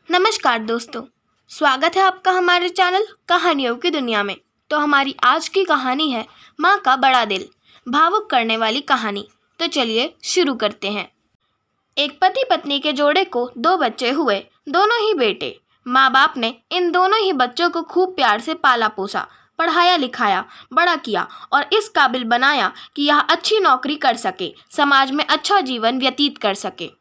नमस्कार दोस्तों, स्वागत है आपका हमारे चैनल कहानियों की दुनिया में। तो हमारी आज की कहानी है माँ का बड़ा दिल, भावुक करने वाली कहानी। तो चलिए शुरू करते हैं। एक पति पत्नी के जोड़े को 2 बच्चे हुए, दोनों ही बेटे। माँ बाप ने इन दोनों ही बच्चों को खूब प्यार से पाला पोसा, पढ़ाया लिखाया, बड़ा किया और इस काबिल बनाया कि यह अच्छी नौकरी कर सके, समाज में अच्छा जीवन व्यतीत कर सके।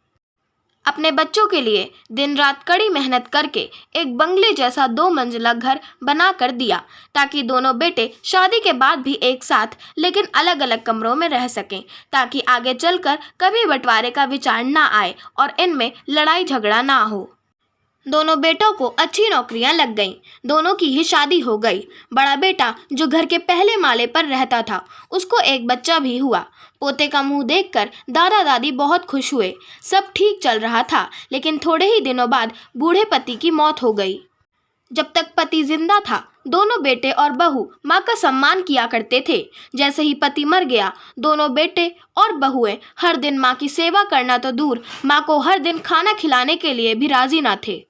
अपने बच्चों के लिए दिन रात कड़ी मेहनत करके एक बंगले जैसा 2 मंजिला घर बना कर दिया, ताकि दोनों बेटे शादी के बाद भी एक साथ लेकिन अलग अलग कमरों में रह सकें, ताकि आगे चलकर कभी बंटवारे का विचार ना आए और इनमें लड़ाई झगड़ा ना हो। दोनों बेटों को अच्छी नौकरियां लग गईं, दोनों की ही शादी हो गई। बड़ा बेटा जो घर के पहले माले पर रहता था, उसको एक बच्चा भी हुआ। पोते का मुंह देखकर दादा दादी बहुत खुश हुए। सब ठीक चल रहा था, लेकिन थोड़े ही दिनों बाद बूढ़े पति की मौत हो गई। जब तक पति जिंदा था, दोनों बेटे और बहू माँ का सम्मान किया करते थे। जैसे ही पति मर गया, दोनों बेटे और बहुएं हर दिन माँ की सेवा करना तो दूर, माँ को हर दिन खाना खिलाने के लिए भी राजी ना थे।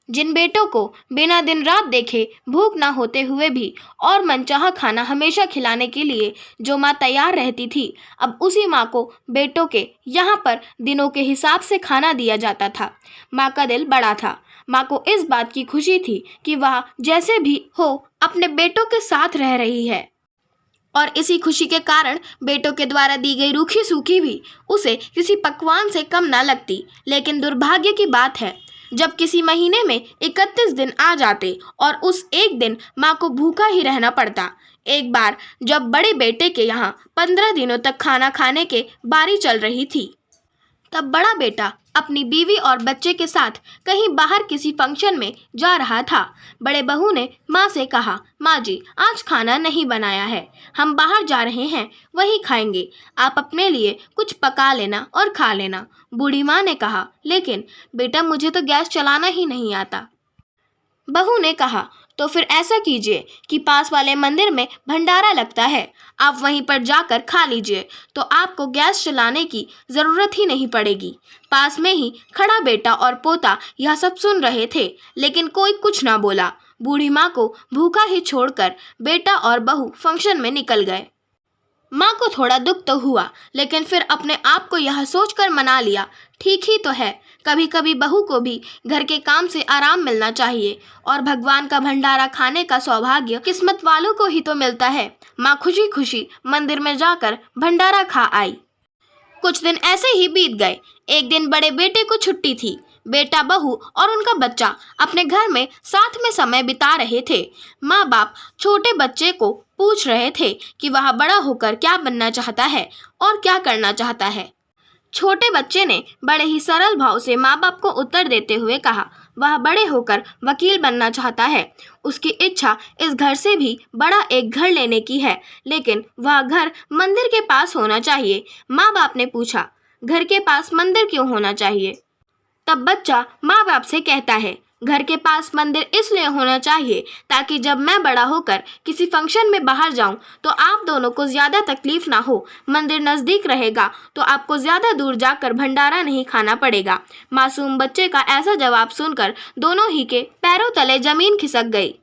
जिन बेटों को बिना दिन रात देखे भूख ना होते हुए भी और मनचाहा खाना हमेशा खिलाने के लिए जो माँ तैयार रहती थी, अब उसी माँ को बेटों के यहाँ पर दिनों के हिसाब से खाना दिया जाता था। माँ का दिल बड़ा था। माँ को इस बात की खुशी थी कि वह जैसे भी हो अपने बेटों के साथ रह रही है, और इसी खुशी के कारण बेटों के द्वारा दी गई रूखी सूखी भी उसे किसी पकवान से कम ना लगती। लेकिन दुर्भाग्य की बात है, जब किसी महीने में 31 दिन आ जाते और उस एक दिन माँ को भूखा ही रहना पड़ता। एक बार जब बड़े बेटे के यहाँ 15 दिनों तक खाना खाने के बारी चल रही थी, तब बड़ा बेटा अपनी बीवी और बच्चे के साथ कहीं बाहर किसी फंक्शन में जा रहा था। बड़े बहू ने माँ से कहा, माँ जी, आज खाना नहीं बनाया है, हम बाहर जा रहे हैं, वहीं खाएंगे, आप अपने लिए कुछ पका लेना और खा लेना। बूढ़ी माँ ने कहा, लेकिन बेटा मुझे तो गैस चलाना ही नहीं आता। बहू ने कहा, तो फिर ऐसा कीजिए कि पास वाले मंदिर में भंडारा लगता है, आप वहीं पर जाकर खा लीजिए, तो आपको गैस चलाने की ज़रूरत ही नहीं पड़ेगी। पास में ही खड़ा बेटा और पोता यह सब सुन रहे थे, लेकिन कोई कुछ ना बोला। बूढ़ी माँ को भूखा ही छोड़कर बेटा और बहू फंक्शन में निकल गए। माँ को थोड़ा दुख तो हुआ, लेकिन फिर अपने आप को यह सोचकर मना लिया, ठीक ही तो है, कभी कभी बहू को भी घर के काम से आराम मिलना चाहिए, और भगवान का भंडारा खाने का सौभाग्य किस्मत वालों को ही तो मिलता है। माँ खुशी खुशी मंदिर में जाकर भंडारा खा आई। कुछ दिन ऐसे ही बीत गए। एक दिन बड़े बेटे को छुट्टी थी। बेटा, बहू और उनका बच्चा अपने घर में साथ में समय बिता रहे थे। माँ बाप छोटे बच्चे को पूछ रहे थे कि वह बड़ा होकर क्या बनना चाहता है और क्या करना चाहता है। छोटे बच्चे ने बड़े ही सरल भाव से माँ बाप को उत्तर देते हुए कहा, वह बड़े होकर वकील बनना चाहता है। उसकी इच्छा इस घर से भी बड़ा एक घर लेने की है, लेकिन वह घर मंदिर के पास होना चाहिए। माँ बाप ने पूछा, घर के पास मंदिर क्यों होना चाहिए? तब बच्चा माँ बाप से कहता है, घर के पास मंदिर इसलिए होना चाहिए ताकि जब मैं बड़ा होकर किसी फंक्शन में बाहर जाऊं तो आप दोनों को ज़्यादा तकलीफ ना हो। मंदिर नज़दीक रहेगा तो आपको ज़्यादा दूर जाकर भंडारा नहीं खाना पड़ेगा। मासूम बच्चे का ऐसा जवाब सुनकर दोनों ही के पैरों तले जमीन खिसक गई।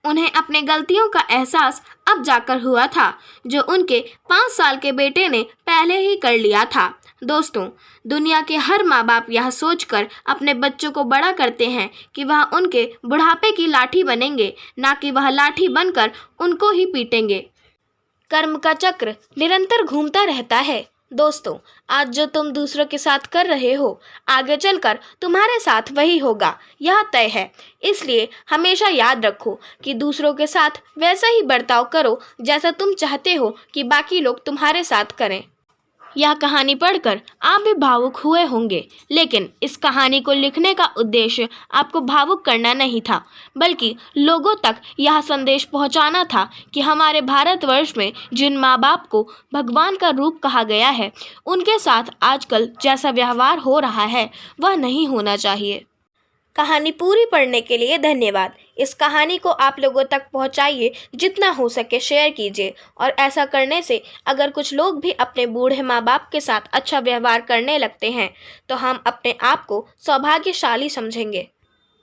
उन्हें अपने गलतियों का एहसास अब जाकर हुआ था, जो उनके 5 साल के बेटे ने पहले ही कर लिया था। दोस्तों, दुनिया के हर माँ बाप यह सोचकर अपने बच्चों को बड़ा करते हैं कि वह उनके बुढ़ापे की लाठी बनेंगे, ना कि वह लाठी बनकर उनको ही पीटेंगे। कर्म का चक्र निरंतर घूमता रहता है। दोस्तों, आज जो तुम दूसरों के साथ कर रहे हो, आगे चलकर तुम्हारे साथ वही होगा, यह तय है। इसलिए हमेशा याद रखो कि दूसरों के साथ वैसा ही बर्ताव करो जैसा तुम चाहते हो कि बाकी लोग तुम्हारे साथ करें। यह कहानी पढ़कर आप भी भावुक हुए होंगे, लेकिन इस कहानी को लिखने का उद्देश्य आपको भावुक करना नहीं था, बल्कि लोगों तक यह संदेश पहुंचाना था कि हमारे भारतवर्ष में जिन माँ बाप को भगवान का रूप कहा गया है, उनके साथ आजकल जैसा व्यवहार हो रहा है वह नहीं होना चाहिए। कहानी पूरी पढ़ने के लिए धन्यवाद। इस कहानी को आप लोगों तक पहुंचाइए, जितना हो सके शेयर कीजिए, और ऐसा करने से अगर कुछ लोग भी अपने बूढ़े माँ बाप के साथ अच्छा व्यवहार करने लगते हैं तो हम अपने आप को सौभाग्यशाली समझेंगे।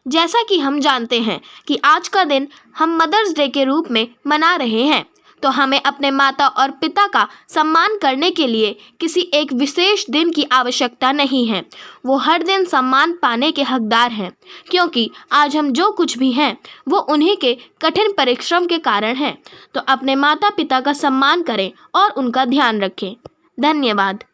जैसा कि हम जानते हैं कि आज का दिन हम मदर्स डे के रूप में मना रहे हैं, तो हमें अपने माता और पिता का सम्मान करने के लिए किसी एक विशेष दिन की आवश्यकता नहीं है। वो हर दिन सम्मान पाने के हकदार हैं, क्योंकि आज हम जो कुछ भी हैं वो उन्हीं के कठिन परिश्रम के कारण है। तो अपने माता पिता का सम्मान करें और उनका ध्यान रखें। धन्यवाद।